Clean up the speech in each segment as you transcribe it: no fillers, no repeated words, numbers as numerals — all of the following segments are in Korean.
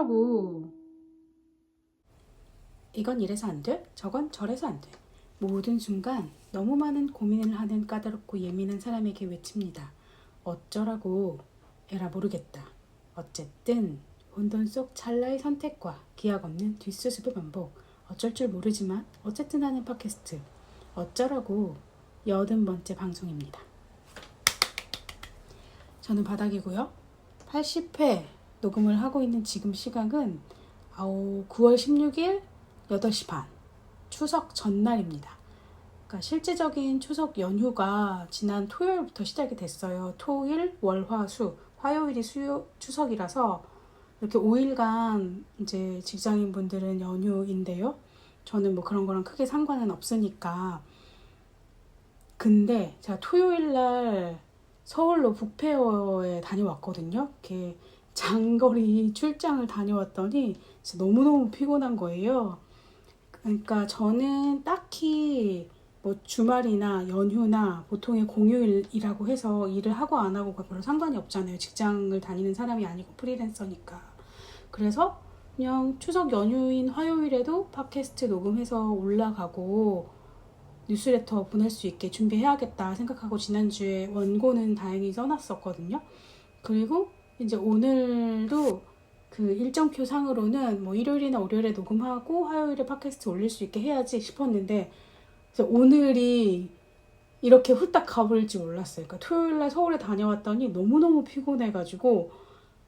어쩌라고. 이건 이래서 안 돼, 저건 저래서 안 돼. 모든 순간 너무 많은 고민을 하는 까다롭고 예민한 사람에게 외칩니다. 어쩌라고. 에라 모르겠다. 어쨌든 혼돈 속 찰나의 선택과 기약 없는 뒷수습의 반복. 어쩔 줄 모르지만 어쨌든 하는 팟캐스트. 어쩌라고 80번째 방송입니다. 저는 바닥이고요. 80회 녹음을 하고 있는 지금 시각은 9월 16일 8시 반, 추석 전날입니다. 그러니까 실제적인 추석 연휴가 지난 토요일부터 시작이 됐어요. 토일, 월, 화, 수, 화요일이 추석이라서 이렇게 5일간 이제 직장인분들은 연휴인데요. 저는 뭐 그런 거랑 크게 상관은 없으니까. 근데 제가 토요일 날 서울로 북페어에 다녀왔거든요. 이렇게 장거리 출장을 다녀왔더니 진짜 너무너무 피곤한 거예요. 그러니까 저는 딱히 뭐 주말이나 연휴나 보통의 공휴일이라고 해서 일을 하고 안 하고가 별로 상관이 없잖아요. 직장을 다니는 사람이 아니고 프리랜서니까. 그래서 그냥 추석 연휴인 화요일에도 팟캐스트 녹음해서 올라가고 뉴스레터 보낼 수 있게 준비해야겠다 생각하고 지난주에 원고는 다행히 써놨었거든요. 그리고 이제 오늘도 그 일정표 상으로는 뭐 일요일이나 월요일에 녹음하고 화요일에 팟캐스트 올릴 수 있게 해야지 싶었는데 오늘이 이렇게 후딱 가버릴 줄 몰랐어요. 그러니까 토요일날 서울에 다녀왔더니 너무너무 피곤해가지고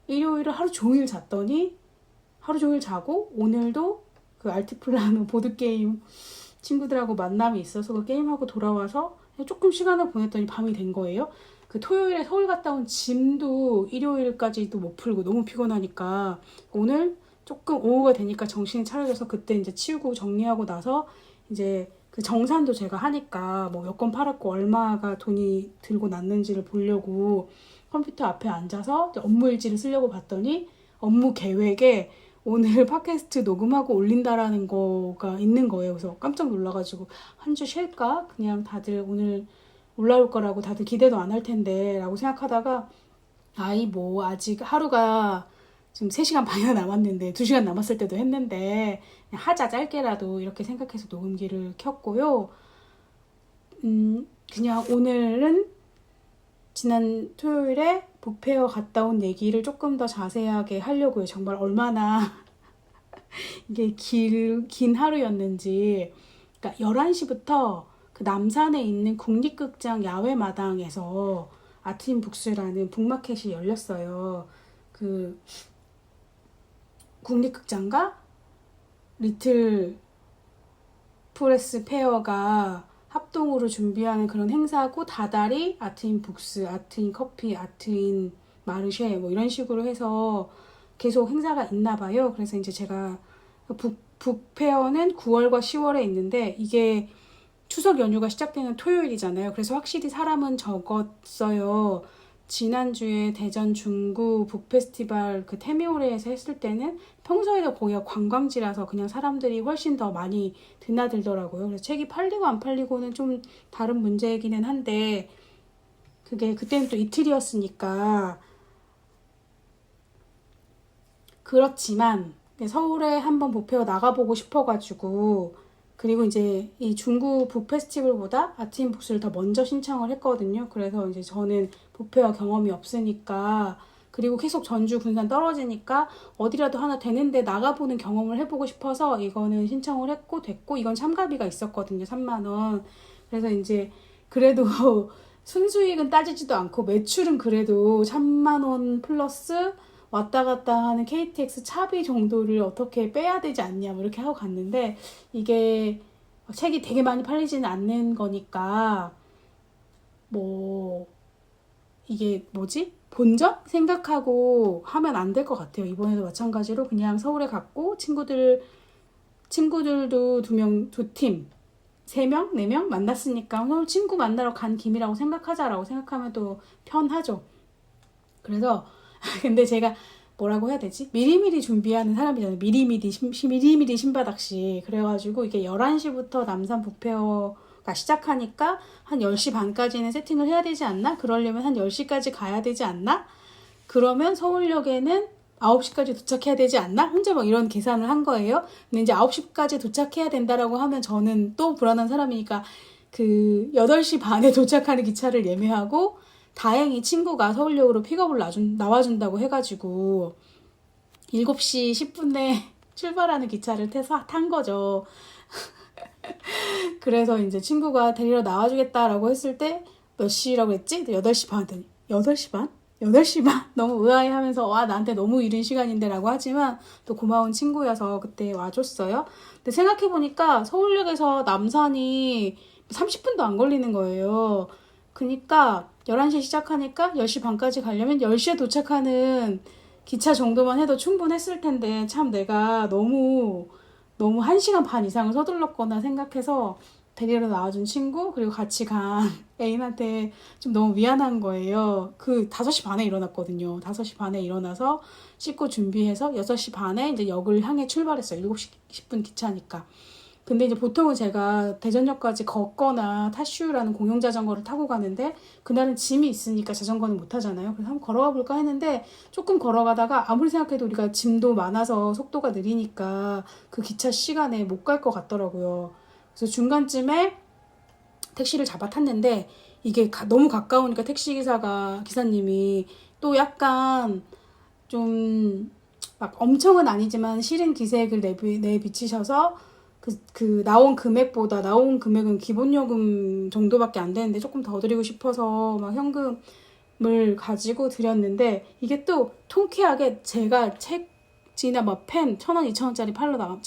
일요일을 하루 종일 잤더니 하루 종일 자고 오늘도 그 알티플라노 보드게임 친구들하고 만남이 있어서 그 게임하고 돌아와서 조금 시간을 보냈더니 밤이 된 거예요. 그 토요일에 서울 갔다 온 짐도 일요일까지도 못 풀고 너무 피곤하니까 오늘 조금 오후가 되니까 정신이 차려져서 그때 이제 치우고 정리하고 나서 이제 그 정산도 제가 하니까 뭐 여권 팔았고 얼마가 돈이 들고 났는지를 보려고 컴퓨터 앞에 앉아서 업무 일지를 쓰려고 봤더니 업무 계획에 오늘 팟캐스트 녹음하고 올린다라는 거가 있는 거예요. 그래서 깜짝 놀라가지고 한 주 쉴까? 그냥 다들 오늘 올라올 거라고 다들 기대도 안 할 텐데 라고 생각하다가 뭐 아직 하루가 지금 3시간 반이나 남았는데 2시간 남았을 때도 했는데 그냥 하자 짧게라도 이렇게 생각해서 녹음기를 켰고요. 그냥 오늘은 지난 토요일에 북페어 갔다 온 얘기를 조금 더 자세하게 하려고요. 정말 얼마나 이게 긴 하루였는지. 그러니까 11시부터 그 남산에 있는 국립극장 야외마당에서 아트인북스라는 북마켓이 열렸어요. 그 국립극장과 리틀 프레스 페어가 합동으로 준비하는 그런 행사고 다달이 아트인 북스, 아트인 커피, 아트인 마르쉐 뭐 이런 식으로 해서 계속 행사가 있나 봐요. 그래서 이제 제가 북페어는 9월과 10월에 있는데 이게 추석 연휴가 시작되는 토요일이잖아요. 그래서 확실히 사람은 적었어요. 지난주에 대전 중구 북페스티벌 그 테미오레에서 했을 때는 평소에도 거기가 관광지라서 그냥 사람들이 훨씬 더 많이 드나들더라고요. 그래서 책이 팔리고 안 팔리고는 좀 다른 문제이기는 한데 그게 그때는 또 이틀이었으니까 그렇지만 서울에 한번 북페어 나가보고 싶어가지고 그리고 이제 이 중구 북페스티벌보다 아트인 북스를 더 먼저 신청을 했거든요. 그래서 이제 저는 북페어 경험이 없으니까 그리고 계속 전주 군산 떨어지니까 어디라도 하나 되는데 나가보는 경험을 해보고 싶어서 이거는 신청을 했고 됐고 이건 참가비가 있었거든요. 3만 원. 그래서 이제 그래도 순수익은 따지지도 않고 매출은 그래도 3만 원 플러스 왔다 갔다 하는 KTX 차비 정도를 어떻게 빼야 되지 않냐 뭐 이렇게 하고 갔는데 이게 책이 되게 많이 팔리지는 않는 거니까 뭐 이게 뭐지? 본전? 생각하고 하면 안 될 것 같아요. 이번에도 마찬가지로 그냥 서울에 갔고 친구들도 2명, 2팀 3명? 4명 만났으니까 오늘 친구 만나러 간 김이라고 생각하자라고 생각하면 또 편하죠. 그래서 근데 제가 뭐라고 해야 되지? 미리미리 준비하는 사람이잖아요. 미리미리 신바닥시. 그래가지고 이게 11시부터 남산 북페어가 시작하니까 한 10시 반까지는 세팅을 해야 되지 않나? 그러려면 한 10시까지 가야 되지 않나? 그러면 서울역에는 9시까지 도착해야 되지 않나? 혼자 막 이런 계산을 한 거예요. 근데 이제 9시까지 도착해야 된다라고 하면 저는 또 불안한 사람이니까 그 8시 반에 도착하는 기차를 예매하고 다행히 친구가 서울역으로 픽업을 나와준다고 해가지고 7시 10분에 출발하는 기차를 탄 거죠. 그래서 이제 친구가 데리러 나와주겠다라고 했을 때 몇 시라고 했지? 8시 반 했더니 8시 반? 8시 반? 너무 의아해하면서 와 나한테 너무 이른 시간인데 라고 하지만 또 고마운 친구여서 그때 와줬어요. 근데 생각해보니까 서울역에서 남산이 30분도 안 걸리는 거예요. 그니까 11시에 시작하니까 10시 반까지 가려면 10시에 도착하는 기차 정도만 해도 충분했을 텐데 참 내가 너무 1시간 반 이상을 서둘렀거나 생각해서 데리러 나와준 친구 그리고 같이 간 애인한테 좀 너무 미안한 거예요. 그 5시 반에 일어났거든요. 5시 반에 일어나서 씻고 준비해서 6시 반에 이제 역을 향해 출발했어요. 7시 10분 기차니까. 근데 이제 보통은 제가 대전역까지 걷거나 타슈라는 공용 자전거를 타고 가는데 그날은 짐이 있으니까 자전거는 못 타잖아요. 그래서 한번 걸어가 볼까 했는데 조금 걸어가다가 아무리 생각해도 우리가 짐도 많아서 속도가 느리니까 그 기차 시간에 못 갈 것 같더라고요. 그래서 중간쯤에 택시를 잡아 탔는데 이게 너무 가까우니까 기사님이 또 약간 좀 막 엄청은 아니지만 실은 기색을 내비치셔서 나온 금액은 기본요금 정도밖에 안 되는데 조금 더 드리고 싶어서 막 현금을 가지고 드렸는데 이게 또 통쾌하게 제가 책지나 막 펜 1,000원, 2,000원짜리 팔러 나간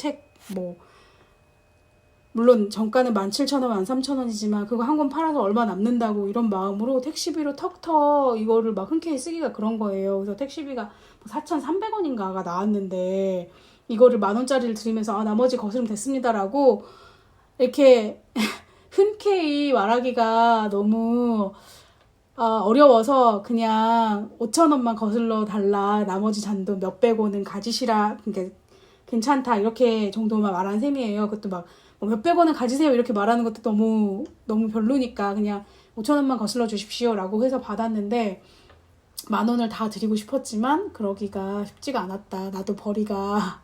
물론 정가는 17,000원, 13,000원이지만 그거 한 권 팔아서 얼마 남는다고 이런 마음으로 택시비로 턱턱 이거를 막 흔쾌히 쓰기가 그런 거예요. 그래서 택시비가 4,300원인가가 나왔는데 이거를 10,000원짜리를 드리면서 나머지 거스르면 됐습니다라고 이렇게 흔쾌히 말하기가 너무 어려워서 그냥 5,000원만 거슬러 달라 나머지 잔돈 몇백 원은 가지시라 그러니까 괜찮다 이렇게 정도만 말한 셈이에요. 그것도 막 몇백 원은 가지세요 이렇게 말하는 것도 너무 별로니까 그냥 5,000원만 거슬러 주십시오라고 해서 받았는데 10,000원을 다 드리고 싶었지만 그러기가 쉽지가 않았다. 나도 벌이가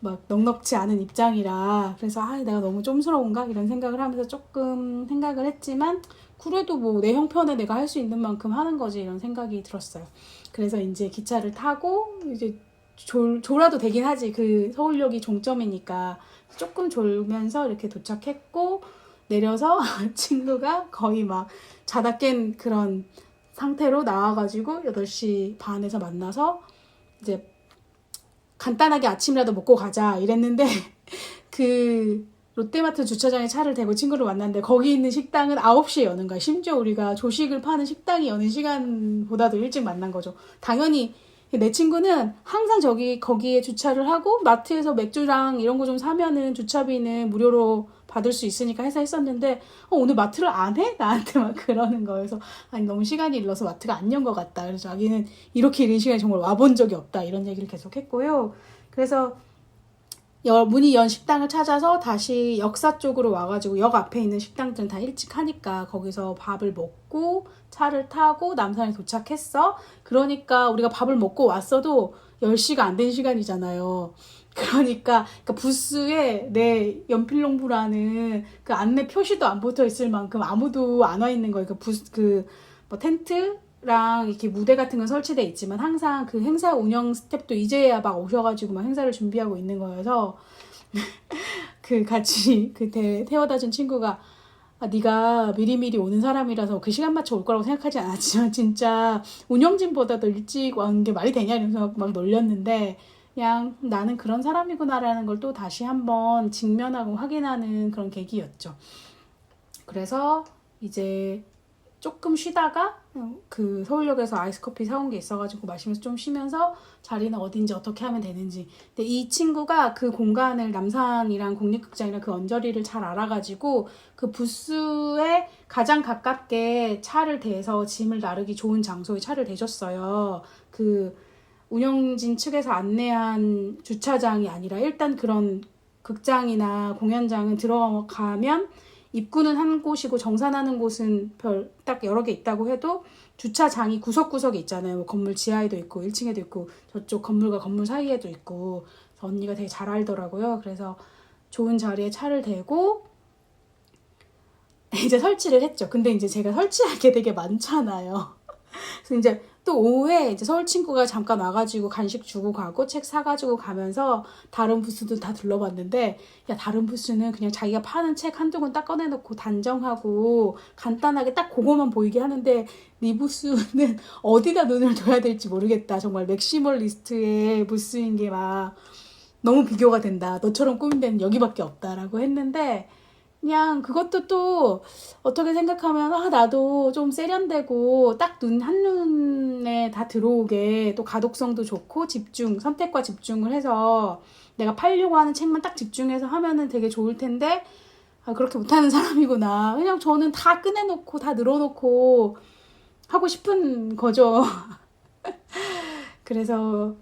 막 넉넉지 않은 입장이라 그래서 내가 너무 쫌스러운가 이런 생각을 하면서 조금 생각을 했지만 그래도 뭐 내 형편에 내가 할 수 있는 만큼 하는 거지 이런 생각이 들었어요. 그래서 이제 기차를 타고 이제 졸아도 되긴 하지. 그 서울역이 종점이니까 조금 졸면서 이렇게 도착했고 내려서 친구가 거의 막 자다 깬 그런 상태로 나와가지고 8시 반에서 만나서 이제 간단하게 아침이라도 먹고 가자 이랬는데 그 롯데마트 주차장에 차를 대고 친구를 만났는데 거기 있는 식당은 9시에 여는 거야. 심지어 우리가 조식을 파는 식당이 여는 시간보다도 일찍 만난 거죠. 당연히 내 친구는 항상 거기에 주차를 하고 마트에서 맥주랑 이런 거 좀 사면은 주차비는 무료로 받을 수 있으니까 해서 했었는데 오늘 마트를 안 해? 나한테 막 그러는 거여서 아니 너무 시간이 일러서 마트가 안 연 것 같다. 그래서 자기는 이렇게 이른 시간에 정말 와본 적이 없다 이런 얘기를 계속 했고요. 그래서 문이 연 식당을 찾아서 다시 역사 쪽으로 와가지고 역 앞에 있는 식당들은 다 일찍 하니까 거기서 밥을 먹고 차를 타고 남산에 도착했어. 그러니까 우리가 밥을 먹고 왔어도 10시가 안 된 시간이잖아요. 그러니까 부스에 내 연필농부라는 그 안내 표시도 안 붙어 있을 만큼 아무도 안 와 있는 거예요. 텐트랑 이렇게 무대 같은 건 설치돼 있지만 항상 그 행사 운영 스텝도 이제야 막 오셔가지고 막 행사를 준비하고 있는 거여서 같이 태워다 준 친구가 네가 미리미리 오는 사람이라서 그 시간 맞춰 올 거라고 생각하지 않았지만 진짜 운영진보다도 일찍 온 게 말이 되냐 이러면서 막 놀렸는데 그냥 나는 그런 사람이구나라는 걸 또 다시 한번 직면하고 확인하는 그런 계기였죠. 그래서 이제 조금 쉬다가 그 서울역에서 아이스커피 사온 게 있어가지고 마시면서 좀 쉬면서 자리는 어딘지 어떻게 하면 되는지. 근데 이 친구가 그 공간을 남산이랑 국립극장이랑 그 언저리를 잘 알아가지고 그 부스에 가장 가깝게 차를 대서 짐을 나르기 좋은 장소에 차를 대줬어요. 그 운영진 측에서 안내한 주차장이 아니라 일단 그런 극장이나 공연장은 들어가면 입구는 한 곳이고 정산하는 곳은 별 딱 여러 개 있다고 해도 주차장이 구석구석에 있잖아요. 뭐 건물 지하에도 있고 1층에도 있고 저쪽 건물과 건물 사이에도 있고. 그래서 언니가 되게 잘 알더라고요. 그래서 좋은 자리에 차를 대고 이제 설치를 했죠. 근데 이제 제가 설치할 게 되게 많잖아요. 그래서 이제 또 오후에 이제 서울 친구가 잠깐 와가지고 간식 주고 가고 책 사가지고 가면서 다른 부스도 다 둘러봤는데, 야, 다른 부스는 그냥 자기가 파는 책 한두 권 딱 꺼내놓고 단정하고 간단하게 딱 그거만 보이게 하는데, 네 부스는 어디다 눈을 둬야 될지 모르겠다. 정말 맥시멀리스트의 부스인 게 막 너무 비교가 된다. 너처럼 꾸민 데는 여기밖에 없다라고 했는데, 그냥 그것도 또 어떻게 생각하면 나도 좀 세련되고 딱 한눈에 다 들어오게 또 가독성도 좋고 선택과 집중을 해서 내가 팔려고 하는 책만 딱 집중해서 하면은 되게 좋을 텐데, 그렇게 못하는 사람이구나. 그냥 저는 다 꺼내놓고 다 늘어놓고 하고 싶은 거죠. 그래서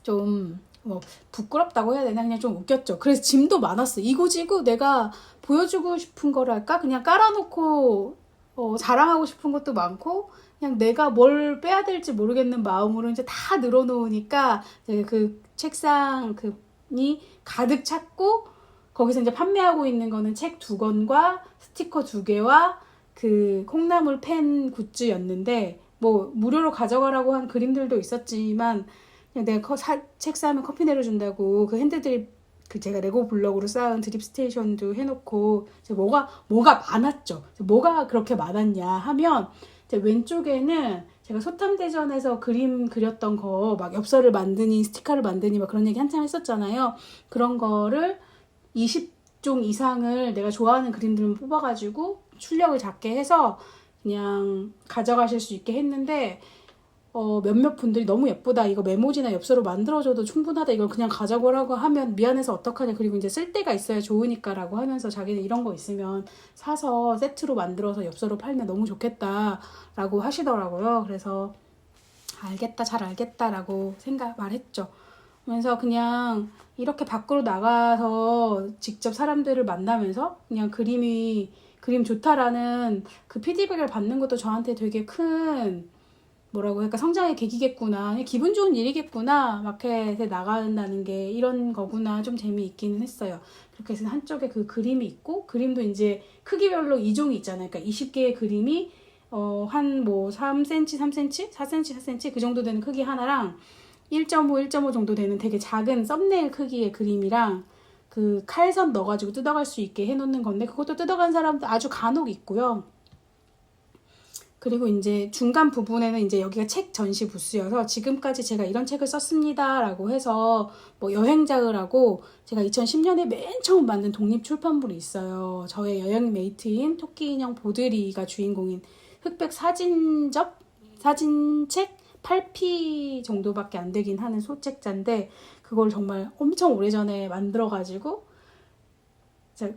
좀 부끄럽다고 해야 되나? 그냥 좀 웃겼죠. 그래서 짐도 많았어. 이고지고 내가 보여주고 싶은 거랄까? 그냥 깔아놓고 자랑하고 싶은 것도 많고, 그냥 내가 뭘 빼야 될지 모르겠는 마음으로 이제 다 늘어놓으니까 그 책상이 가득 찼고, 거기서 이제 판매하고 있는 거는 책 2권과 스티커 2개와 그 콩나물 펜 굿즈였는데, 뭐 무료로 가져가라고 한 그림들도 있었지만, 그냥 내가 책 사면 커피 내려준다고 그 핸드드립, 그 제가 레고 블럭으로 쌓은 드립 스테이션도 해놓고, 이제 뭐가 많았죠. 뭐가 그렇게 많았냐 하면, 이제 왼쪽에는 제가 소탐대전에서 그림 그렸던 거 막 엽서를 만드니 스티커를 만드니 막 그런 얘기 한참 했었잖아요. 그런 거를 20종 이상을 내가 좋아하는 그림들만 뽑아가지고 출력을 작게 해서 그냥 가져가실 수 있게 했는데, 몇몇 분들이 너무 예쁘다, 이거 메모지나 엽서로 만들어줘도 충분하다, 이걸 그냥 가져오라고 하면 미안해서 어떡하냐, 그리고 이제 쓸 데가 있어야 좋으니까 라고 하면서 자기는 이런 거 있으면 사서 세트로 만들어서 엽서로 팔면 너무 좋겠다 라고 하시더라고요. 그래서 알겠다, 잘 알겠다 라고 말했죠. 그래서 그냥 이렇게 밖으로 나가서 직접 사람들을 만나면서 그냥 그림 좋다라는 그 피드백을 받는 것도 저한테 되게 큰, 뭐라고 할까, 성장의 계기겠구나, 기분 좋은 일이겠구나, 마켓에 나간다는 게 이런 거구나, 좀 재미있기는 했어요. 그렇게 해서 한쪽에 그 그림이 있고, 그림도 이제 크기별로 2종이 있잖아요. 그러니까 20개의 그림이 한 뭐 3cm, 3cm, 4cm, 4cm 그 정도 되는 크기 하나랑 1.5, 1.5 정도 되는 되게 작은 썸네일 크기의 그림이랑 그 칼선 넣어가지고 뜯어갈 수 있게 해놓는 건데, 그것도 뜯어간 사람도 아주 간혹 있고요. 그리고 이제 중간 부분에는 이제 여기가 책 전시 부스여서 지금까지 제가 이런 책을 썼습니다 라고 해서 뭐 여행자을하고 제가 2010년에 맨 처음 만든 독립 출판물이 있어요. 저의 여행 메이트인 토끼 인형 보드리가 주인공인 흑백 사진책 8P 정도밖에 안 되긴 하는 소책자인데, 그걸 정말 엄청 오래전에 만들어가지고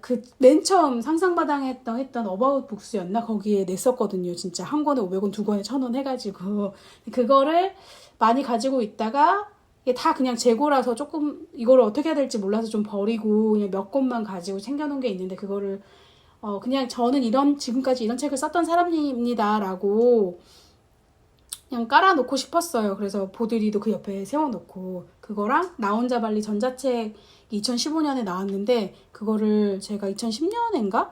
그 맨 처음 상상마당에 했던 어바웃 북스였나? 거기에 냈었거든요. 진짜 한 권에 500원, 2권에 1,000원 해가지고. 그거를 많이 가지고 있다가 이게 다 그냥 재고라서 조금 이거를 어떻게 해야 될지 몰라서 좀 버리고 그냥 몇 권만 가지고 챙겨놓은 게 있는데, 그거를 그냥 저는 지금까지 이런 책을 썼던 사람입니다 라고 그냥 깔아놓고 싶었어요. 그래서 보드리도 그 옆에 세워놓고, 그거랑 나 혼자 발리 전자책 2015년에 나왔는데, 그거를 제가 2010년인가?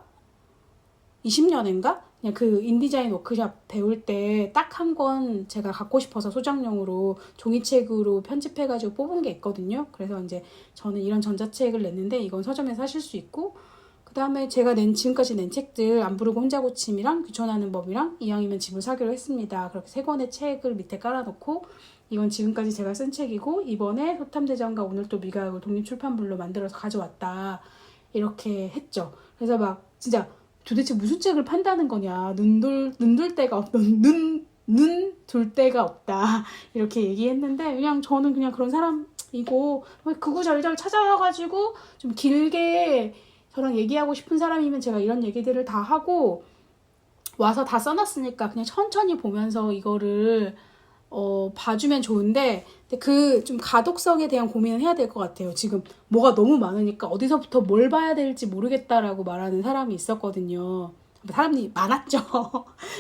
20년인가? 그냥 그 인디자인 워크샵 배울 때 딱 한 권 제가 갖고 싶어서 소장용으로 종이책으로 편집해가지고 뽑은 게 있거든요. 그래서 이제 저는 이런 전자책을 냈는데, 이건 서점에서 사실 수 있고, 그 다음에 제가 지금까지 낸 책들 안 부르고 혼자 고침이랑 귀촌하는 법이랑 이왕이면 집을 사기로 했습니다. 그렇게 3권의 책을 밑에 깔아놓고, 이건 지금까지 제가 쓴 책이고 이번에 소탐대전과 오늘 또 미각을 독립출판물로 만들어서 가져왔다, 이렇게 했죠. 그래서 막 진짜 도대체 무슨 책을 판다는 거냐, 눈 둘 데가 없다 이렇게 얘기했는데, 그냥 저는 그냥 그런 사람이고, 그구절절 찾아와가지고 좀 길게 저랑 얘기하고 싶은 사람이면 제가 이런 얘기들을 다 하고 와서 다 써놨으니까 그냥 천천히 보면서 이거를 봐주면 좋은데 그 좀 가독성에 대한 고민은 해야 될 것 같아요. 지금 뭐가 너무 많으니까 어디서부터 뭘 봐야 될지 모르겠다라고 말하는 사람이 있었거든요. 사람이 많았죠.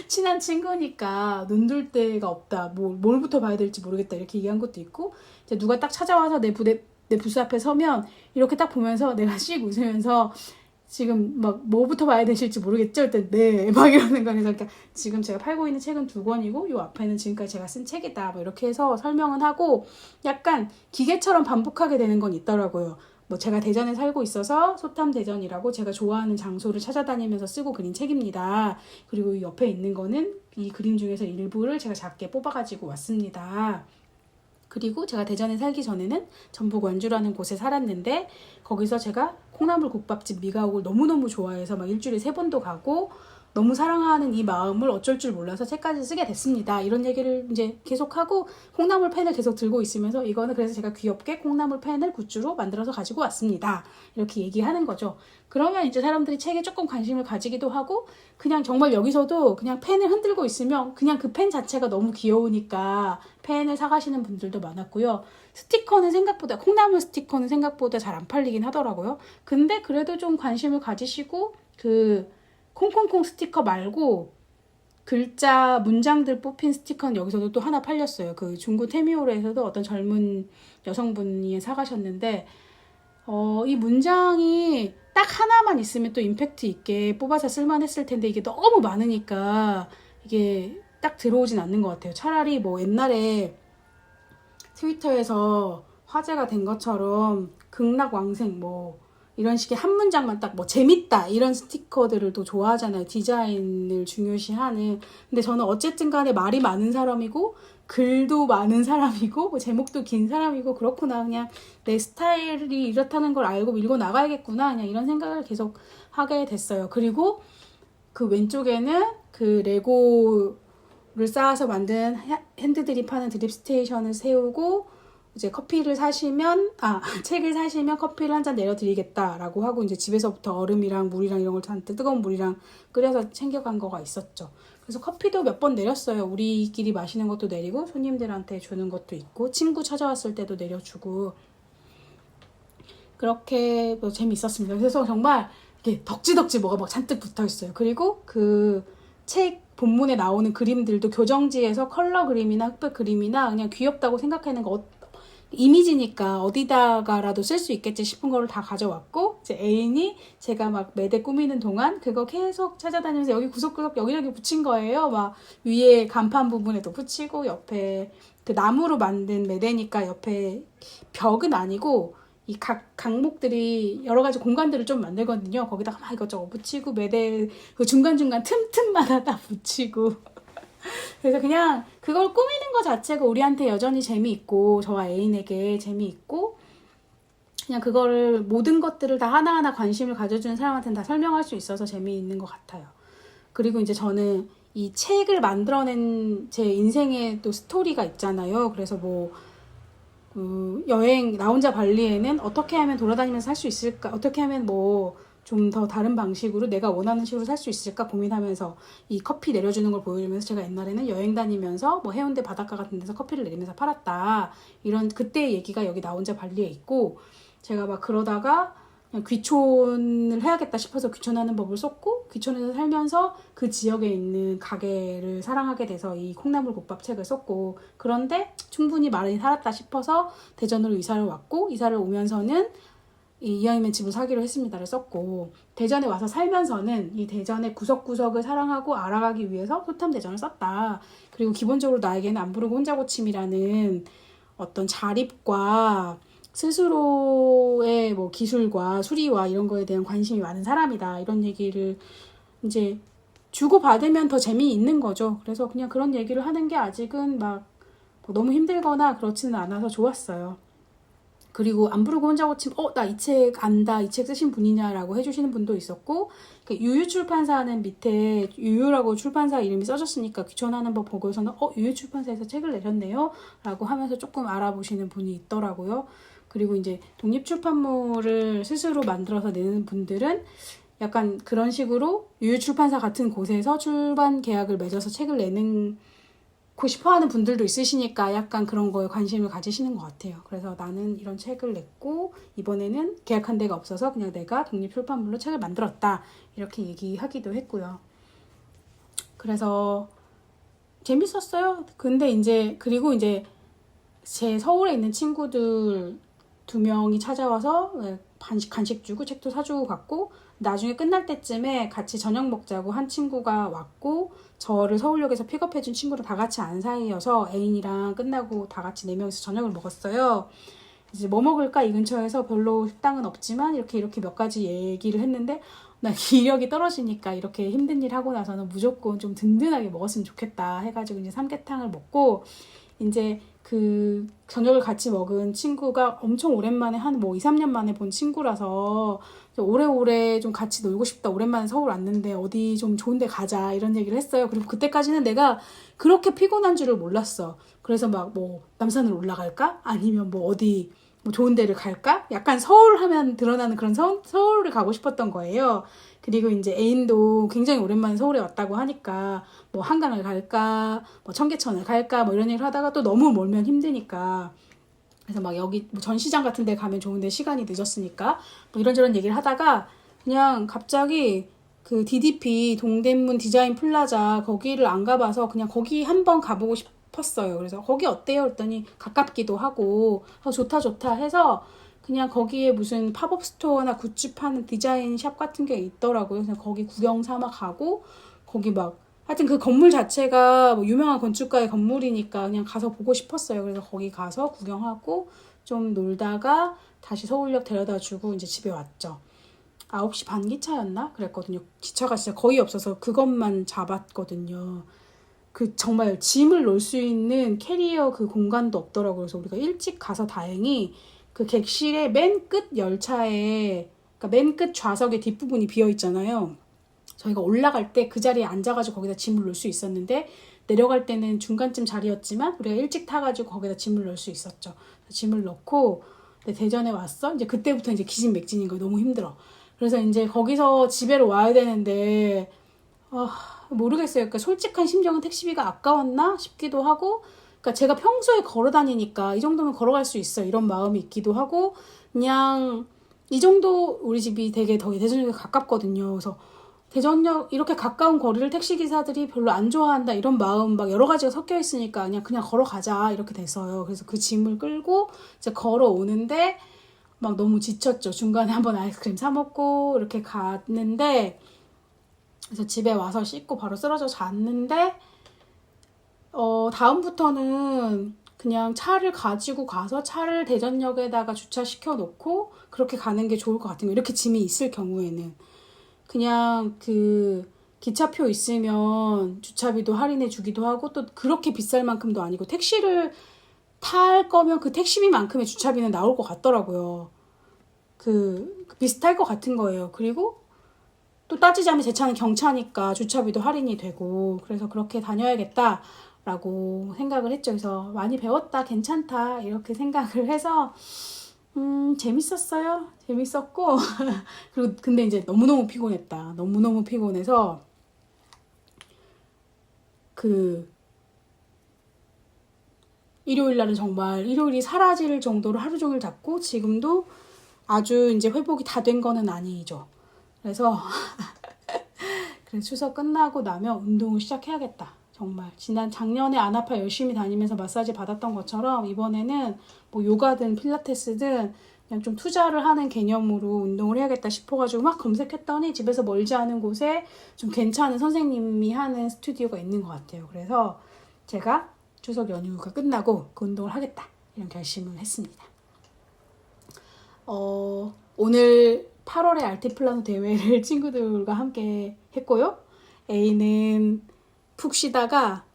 친한 친구니까 눈 둘 데가 없다. 뭘부터 봐야 될지 모르겠다. 이렇게 얘기한 것도 있고, 이제 누가 딱 찾아와서 내 부스 앞에 서면 이렇게 딱 보면서 내가 씩 웃으면서 지금 막 뭐부터 봐야 되실지 모르겠죠? 일단 네, 막 이러는 거예요. 그러니까 지금 제가 팔고 있는 책은 2권이고 요 앞에는 지금까지 제가 쓴 책이다. 뭐 이렇게 해서 설명은 하고 약간 기계처럼 반복하게 되는 건 있더라고요. 뭐 제가 대전에 살고 있어서 소탐대전이라고 제가 좋아하는 장소를 찾아다니면서 쓰고 그린 책입니다. 그리고 이 옆에 있는 거는 이 그림 중에서 일부를 제가 작게 뽑아가지고 왔습니다. 그리고 제가 대전에 살기 전에는 전북 원주라는 곳에 살았는데 거기서 제가 콩나물 국밥집 미가옥을 너무너무 좋아해서 막 일주일에 3번도 가고 너무 사랑하는 이 마음을 어쩔 줄 몰라서 책까지 쓰게 됐습니다. 이런 얘기를 이제 계속하고 콩나물 펜을 계속 들고 있으면서 이거는 그래서 제가 귀엽게 콩나물 펜을 굿즈로 만들어서 가지고 왔습니다. 이렇게 얘기하는 거죠. 그러면 이제 사람들이 책에 조금 관심을 가지기도 하고 그냥 정말 여기서도 그냥 펜을 흔들고 있으면 그냥 그 펜 자체가 너무 귀여우니까 펜을 사가시는 분들도 많았고요. 스티커는 생각보다 콩나물 스티커는 생각보다 잘 안 팔리긴 하더라고요. 근데 그래도 좀 관심을 가지시고 그 콩콩콩 스티커 말고 글자 문장들 뽑힌 스티커는 여기서도 또 하나 팔렸어요. 그 중구 테미오르에서도 어떤 젊은 여성분이 사가셨는데 이 문장이 딱 하나만 있으면 또 임팩트 있게 뽑아서 쓸만했을 텐데 이게 너무 많으니까 이게 딱 들어오진 않는 것 같아요. 차라리 뭐 옛날에 트위터에서 화제가 된 것처럼 극락왕생 뭐 이런 식의 한 문장만 딱 뭐 재밌다 이런 스티커들을 또 좋아하잖아요. 디자인을 중요시하는. 근데 저는 어쨌든 간에 말이 많은 사람이고 글도 많은 사람이고 뭐 제목도 긴 사람이고 그렇구나. 그냥 내 스타일이 이렇다는 걸 알고 밀고 나가야겠구나. 그냥 이런 생각을 계속 하게 됐어요. 그리고 그 왼쪽에는 그 레고를 쌓아서 만든 핸드들이 파는 드립스테이션을 세우고 이제 커피를 사시면 책을 사시면 커피를 한 잔 내려드리겠다라고 하고 이제 집에서부터 얼음이랑 물이랑 이런 걸 잔뜩 뜨거운 물이랑 끓여서 챙겨간 거가 있었죠. 그래서 커피도 몇 번 내렸어요. 우리끼리 마시는 것도 내리고 손님들한테 주는 것도 있고 친구 찾아왔을 때도 내려주고 그렇게 뭐 재미있었습니다. 그래서 정말 이렇게 덕지덕지 뭐가 막 잔뜩 붙어 있어요. 그리고 그 책 본문에 나오는 그림들도 교정지에서 컬러 그림이나 흑백 그림이나 그냥 귀엽다고 생각하는 거 이미지니까 어디다가라도 쓸 수 있겠지 싶은 거를 다 가져왔고 이제 애인이 제가 막 매대 꾸미는 동안 그거 계속 찾아다니면서 여기 구석구석 여기저기 붙인 거예요. 막 위에 간판 부분에도 붙이고 옆에 그 나무로 만든 매대니까 옆에 벽은 아니고 이 각 강목들이 여러 가지 공간들을 좀 만들거든요. 거기다가 막 이것저것 붙이고 매대 그 중간중간 틈틈마다 다 붙이고 그래서 그냥 그걸 꾸미는 것 자체가 우리한테 여전히 재미있고 저와 애인에게 재미있고 그냥 그거를 모든 것들을 다 하나하나 관심을 가져주는 사람한테는 다 설명할 수 있어서 재미있는 것 같아요. 그리고 이제 저는 이 책을 만들어낸 제 인생의 또 스토리가 있잖아요. 그래서 뭐 여행 나 혼자 발리에는 어떻게 하면 돌아다니면서 살 수 있을까? 어떻게 하면 뭐 좀 더 다른 방식으로 내가 원하는 식으로 살 수 있을까 고민하면서 이 커피 내려주는 걸 보여주면서 제가 옛날에는 여행 다니면서 뭐 해운대 바닷가 같은 데서 커피를 내리면서 팔았다. 이런 그때 얘기가 여기 나 혼자 발리에 있고 제가 막 그러다가 그냥 귀촌을 해야겠다 싶어서 귀촌하는 법을 썼고 귀촌에서 살면서 그 지역에 있는 가게를 사랑하게 돼서 이 콩나물 국밥 책을 썼고 그런데 충분히 많이 살았다 싶어서 대전으로 이사를 왔고 이사를 오면서는 이 이하이맨 집을 사기로 했습니다를 썼고 대전에 와서 살면서는 이 대전의 구석구석을 사랑하고 알아가기 위해서 소탐대전을 썼다. 그리고 기본적으로 나에게는 안 부르고 혼자 고침이라는 어떤 자립과 스스로의 뭐 기술과 수리와 이런 거에 대한 관심이 많은 사람이다. 이런 얘기를 이제 주고받으면 더 재미있는 거죠. 그래서 그냥 그런 얘기를 하는 게 아직은 막 너무 힘들거나 그렇지는 않아서 좋았어요. 그리고 안 부르고 혼자 고침 나 이 책 안다 이 책 쓰신 분이냐라고 해주시는 분도 있었고 유유출판사는 밑에 유유라고 출판사 이름이 써졌으니까 귀촌하는 법 보고서는 유유출판사에서 책을 내셨네요 라고 하면서 조금 알아보시는 분이 있더라고요. 그리고 이제 독립출판물을 스스로 만들어서 내는 분들은 약간 그런 식으로 유유출판사 같은 곳에서 출판 계약을 맺어서 책을 내는 갖고 싶어 하는 분들도 있으시니까 약간 그런 거에 관심을 가지시는 것 같아요. 그래서 나는 이런 책을 냈고 이번에는 계약한 데가 없어서 그냥 내가 독립출판물로 책을 만들었다. 이렇게 얘기하기도 했고요. 그래서 재밌었어요. 근데 이제 그리고 이제 제 서울에 있는 친구들 2명이 찾아와서 간식 주고 책도 사주고 갔고 나중에 끝날 때쯤에 같이 저녁 먹자고 한 친구가 왔고 저를 서울역에서 픽업해준 친구랑 다 같이 안 사이여서 애인이랑 끝나고 다 같이 4명이서 저녁을 먹었어요. 이제 뭐 먹을까 이 근처에서 별로 식당은 없지만 이렇게 몇 가지 얘기를 했는데 나 기력이 떨어지니까 이렇게 힘든 일 하고 나서는 무조건 좀 든든하게 먹었으면 좋겠다 해가지고 이제 삼계탕을 먹고 이제 그 저녁을 같이 먹은 친구가 엄청 오랜만에 한 뭐 2, 3년 만에 본 친구라서 오래오래 좀 같이 놀고 싶다. 오랜만에 서울 왔는데 어디 좀 좋은 데 가자 이런 얘기를 했어요. 그리고 그때까지는 내가 그렇게 피곤한 줄을 몰랐어. 그래서 막 뭐 남산을 올라갈까? 아니면 뭐 어디 뭐 좋은 데를 갈까? 약간 서울 하면 드러나는 그런 서울을 가고 싶었던 거예요. 그리고 이제 애인도 굉장히 오랜만에 서울에 왔다고 하니까 뭐 한강을 갈까, 뭐 청계천을 갈까, 뭐 이런 얘기를 하다가 또 너무 멀면 힘드니까 그래서 막 여기 뭐 전시장 같은 데 가면 좋은데 시간이 늦었으니까 뭐 이런저런 얘기를 하다가 그냥 갑자기 그 DDP 동대문 디자인 플라자 거기를 안 가봐서 그냥 거기 한번 가보고 싶었어요. 그래서 거기 어때요? 그랬더니 가깝기도 하고 좋다 해서 그냥 거기에 무슨 팝업 스토어나 굿즈 파는 디자인 샵 같은 게 있더라고요. 그냥 거기 구경 삼아 가고 거기 막 하여튼 그 건물 자체가 뭐 유명한 건축가의 건물이니까 그냥 가서 보고 싶었어요. 그래서 거기 가서 구경하고 좀 놀다가 다시 서울역 데려다 주고 이제 집에 왔죠. 9시 반 기차였나? 그랬거든요. 기차가 진짜 거의 없어서 그것만 잡았거든요. 그 정말 짐을 놓을 수 있는 캐리어 그 공간도 없더라고요. 그래서 우리가 일찍 가서 다행히 그 객실의 맨 끝 열차에 그러니까 맨 끝 좌석의 뒷부분이 비어 있잖아요. 저희가 올라갈 때 그 자리에 앉아가지고 거기다 짐을 놓을 수 있었는데 내려갈 때는 중간쯤 자리였지만 우리가 일찍 타가지고 거기다 짐을 넣을 수 있었죠. 짐을 넣고 대전에 왔어. 이제 그때부터 이제 기진맥진인 거예요. 너무 힘들어. 그래서 이제 거기서 집에로 와야 되는데 모르겠어요. 그러니까 솔직한 심정은 택시비가 아까웠나 싶기도 하고 그러니까 제가 평소에 걸어 다니니까 이 정도면 걸어갈 수 있어 이런 마음이 있기도 하고 그냥 이 정도 우리 집이 되게 더 대전역에 가깝거든요. 그래서 대전역 이렇게 가까운 거리를 택시기사들이 별로 안 좋아한다 이런 마음 막 여러 가지가 섞여 있으니까 그냥 걸어가자 이렇게 됐어요. 그래서 그 짐을 끌고 이제 걸어오는데 막 너무 지쳤죠. 중간에 한번 아이스크림 사 먹고 이렇게 갔는데 그래서 집에 와서 씻고 바로 쓰러져 잤는데 다음부터는 그냥 차를 가지고 가서 차를 대전역에다가 주차시켜 놓고 그렇게 가는 게 좋을 것 같은 거예요. 이렇게 짐이 있을 경우에는 그냥 그 기차표 있으면 주차비도 할인해 주기도 하고 또 그렇게 비쌀 만큼도 아니고 택시를 탈 거면 그 택시비만큼의 주차비는 나올 것 같더라고요. 그 비슷할 것 같은 거예요. 그리고 또 따지자면 제 차는 경차니까 주차비도 할인이 되고 그래서 그렇게 다녀야겠다라고 생각을 했죠. 그래서 많이 배웠다, 괜찮다 이렇게 생각을 해서 재밌었어요. 재밌었고 그리고 근데 이제 너무너무 피곤했다. 너무너무 피곤해서 그 일요일 날은 정말 일요일이 사라질 정도로 하루 종일 잤고 지금도 아주 이제 회복이 다 된 거는 아니죠. 그래서 그래 추석 끝나고 나면 운동을 시작해야겠다. 정말 작년에 안 아파 열심히 다니면서 마사지 받았던 것처럼 이번에는 뭐 요가든 필라테스든 그냥 좀 투자를 하는 개념으로 운동을 해야겠다 싶어가지고 막 검색했더니 집에서 멀지 않은 곳에 좀 괜찮은 선생님이 하는 스튜디오가 있는 것 같아요. 그래서 제가 추석 연휴가 끝나고 그 운동을 하겠다 이런 결심을 했습니다. 오늘 8월에 알티플라노 대회를 친구들과 함께 했고요. A는 푹 쉬다가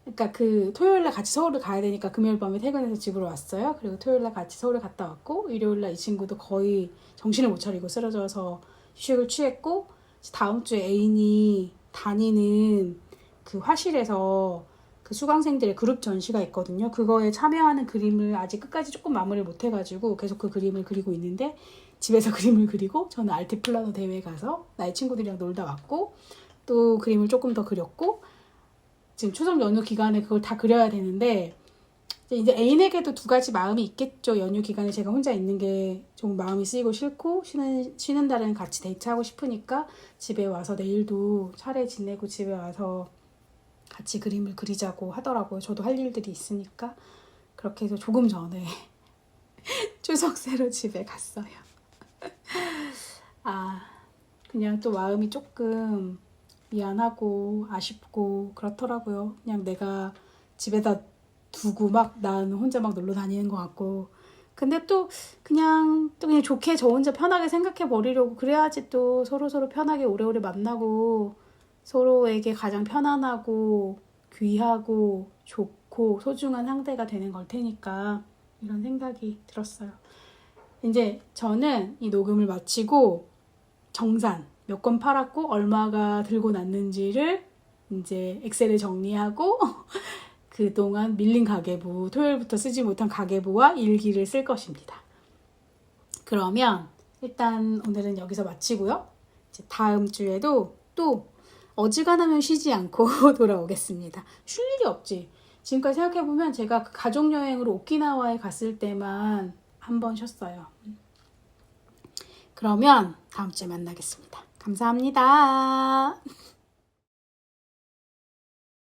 그러니까 그 토요일날 같이 서울을 가야 되니까 금요일 밤에 퇴근해서 집으로 왔어요. 그리고 토요일날 같이 서울에 갔다 왔고 일요일날 이 친구도 거의 정신을 못 차리고 쓰러져서 휴식을 취했고 다음 주에 애인이 다니는 그 화실에서 그 수강생들의 그룹 전시가 있거든요. 그거에 참여하는 그림을 아직 끝까지 조금 마무리를 못 해가지고 계속 그 그림을 그리고 있는데 집에서 그림을 그리고 저는 알티플라노 대회에 가서 나의 친구들이랑 놀다 왔고 또 그림을 조금 더 그렸고 지금 추석 연휴 기간에 그걸 다 그려야 되는데 이제 애인에게도 두 가지 마음이 있겠죠. 연휴 기간에 제가 혼자 있는 게 좀 마음이 쓰이고 싫고 쉬는 날에는 같이 데이트하고 싶으니까 집에 와서 내일도 차례 지내고 집에 와서 같이 그림을 그리자고 하더라고요. 저도 할 일들이 있으니까. 그렇게 해서 조금 전에 추석새로 집에 갔어요. 그냥 또 마음이 조금 미안하고 아쉽고 그렇더라고요. 그냥 내가 집에다 두고 막 난 혼자 막 놀러 다니는 것 같고. 근데 또 그냥 좋게 저 혼자 편하게 생각해 버리려고 그래야지 또 서로 편하게 오래오래 만나고 서로에게 가장 편안하고 귀하고 좋고 소중한 상대가 되는 걸 테니까 이런 생각이 들었어요. 이제 저는 이 녹음을 마치고 정산 몇 건 팔았고 얼마가 들고 났는지를 이제 엑셀에 정리하고 그동안 밀린 가계부, 토요일부터 쓰지 못한 가계부와 일기를 쓸 것입니다. 그러면 일단 오늘은 여기서 마치고요. 이제 다음 주에도 또 어지간하면 쉬지 않고 돌아오겠습니다. 쉴 일이 없지. 지금까지 생각해보면 제가 그 가족여행으로 오키나와에 갔을 때만 한 번 쉬었어요. 그러면 다음 주에 만나겠습니다. 감사합니다.